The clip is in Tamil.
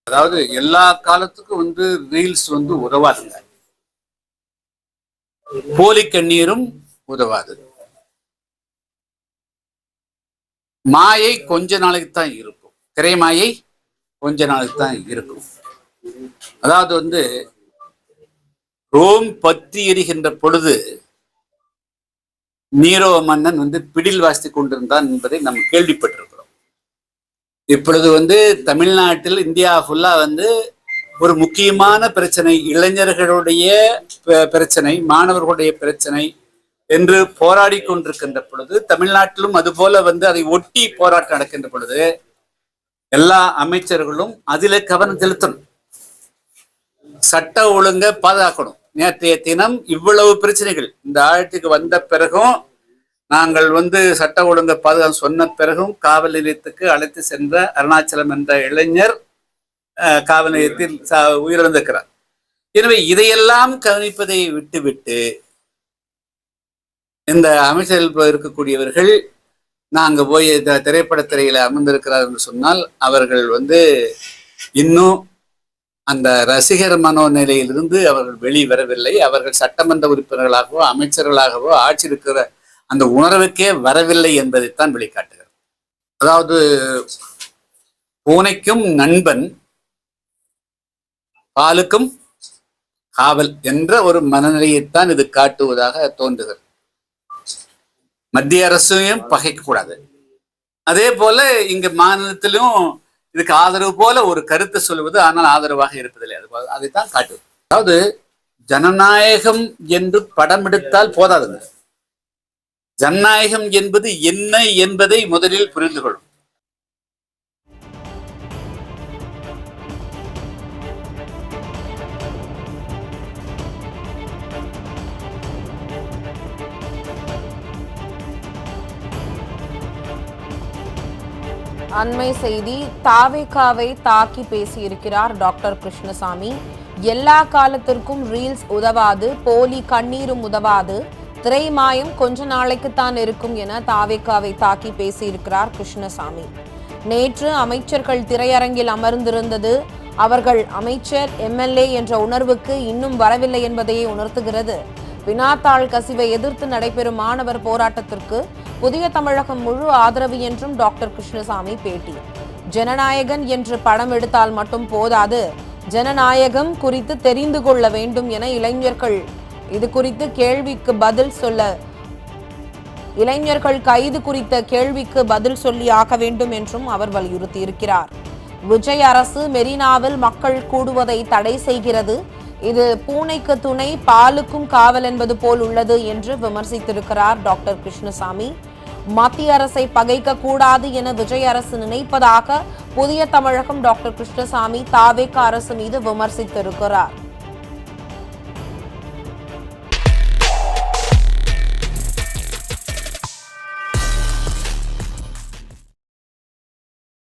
அதாவது எல்லா காலத்துக்கும் ரீல்ஸ் உதவாதுங்க. போலி கண்ணீரும் உதவாது. மாயை கொஞ்ச நாளைக்கு தான் இருக்கும். திரை மாயை கொஞ்ச நாளைக்கு தான் இருக்கும். அதாவது ரோம் பற்றி எரிகின்ற பொழுது நீரோ மன்னன் பிடில் வாசித்துக் கொண்டிருந்தான் என்பதை நாம் கேள்விப்பட்டிருக்கிறோம். இப்பொழுது தமிழ்நாட்டில் இந்தியா ஃபுல்லா ஒரு முக்கியமான பிரச்சனை, இளைஞர்களுடைய பிரச்சனை, மாணவர்களுடைய பிரச்சனை என்று போராடி கொண்டிருக்கின்ற பொழுது, தமிழ்நாட்டிலும் அதுபோல அதை ஒட்டி போராட்டம் நடக்கின்ற பொழுது எல்லா அமைச்சர்களும் அதில கவனம் செலுத்தணும். சட்ட ஒழுங்க பாதுகாக்கணும். நேற்றைய தினம் இவ்வளவு பிரச்சனைகள் இந்த ஆழத்துக்கு வந்த பிறகும், நாங்கள் சட்ட ஒழுங்க பாதுகாப்பு சொன்ன பிறகும் காவல் நிலையத்துக்கு அழைத்து சென்ற அருணாச்சலம் என்ற இளைஞர் காவல் நிலையத்தில் உயிரிழந்திருக்கிறார். எனவே இதையெல்லாம் கவனிப்பதை விட்டுவிட்டு இந்த அமைச்சர்கள் இருக்கக்கூடியவர்கள் நாங்க போய் திரைப்படத்திரையில அமர்ந்திருக்கிறார் என்று சொன்னால் அவர்கள் இன்னும் அந்த ரசிகர் மனோநிலையிலிருந்து அவர்கள் வெளிவரவில்லை. அவர்கள் சட்டமன்ற உறுப்பினர்களாகவோ அமைச்சர்களாகவோ ஆட்சி இருக்கிற அந்த உணர்வுக்கே வரவில்லை என்பதைத்தான் வெளிக்காட்டுகிறது. அதாவது பூனைக்கும் நண்பன் பாலுக்கும் காவல் என்ற ஒரு மனநிலையைத்தான் இது காட்டுவதாக தோன்றுகிறது. மத்திய அரசையும் பகைக்க கூடாது. அதே போல இங்க மாநிலத்திலும் இதுக்கு ஆதரவு போல ஒரு கருத்தை சொல்வது, ஆனால் ஆதரவாக இருப்பதில்லை. அதைத்தான் காட்டுது. அதாவது ஜனநாயகம் என்று படம் எடுத்தால் போதாதுங்க. ஜனநாயகம் என்பது என்ன என்பதை முதலில் புரிந்து கொள்ளும். அண்மை செய்தி, தாவேகாவை தாக்கி பேசியிருக்கிறார் டாக்டர் கிருஷ்ணசாமி. எல்லா காலத்திற்கும் ரீல்ஸ் உதவாது, போலி கண்ணீரும் உதவாது, திரைமாயம் கொஞ்ச நாளைக்குத்தான் இருக்கும் என தாவேகாவை தாக்கி பேசியிருக்கிறார் கிருஷ்ணசாமி. நேற்று அமைச்சர்கள் திரையரங்கில் அமர்ந்திருந்தது அவர்கள் அமைச்சர் எம்எல்ஏ என்ற உணர்வுக்கு இன்னும் வரவில்லை என்பதையே உணர்த்துகிறது. வினாத்தாள் கசிவை எதிர்த்து நடைபெறும் மாணவர் போராட்டத்திற்கு புதிய தமிழகம் முழு ஆதரவு என்றும் டாக்டர் கிருஷ்ணசாமி பேட்டி. ஜனநாயகன் என்று படம் எடுத்தால் மட்டும் போதாது, ஜனநாயகம் குறித்து தெரிந்து கொள்ள வேண்டும் என இளைஞர்கள் இது குறித்து கேள்விக்கு பதில் சொல்ல இளைஞர்கள் கைது குறித்த கேள்விக்கு பதில் சொல்லி ஆக வேண்டும் என்றும் அவர் வலியுறுத்தி இருக்கிறார். விஜய் அரசு மெரினாவில் மக்கள் கூடுவதை தடை செய்கிறது, இது பூனைக்கு துணை பாலுக்கும் காவல் என்பது போல் உள்ளது என்று விமர்சித்திருக்கிறார் டாக்டர் கிருஷ்ணசாமி. மத்திய அரசை பகைக்க கூடாது என விஜய் அரசு நினைப்பதாக புதிய தமிழகம் டாக்டர் கிருஷ்ணசாமி தாவேகா அரசு மீது விமர்சித்திருக்கிறார்.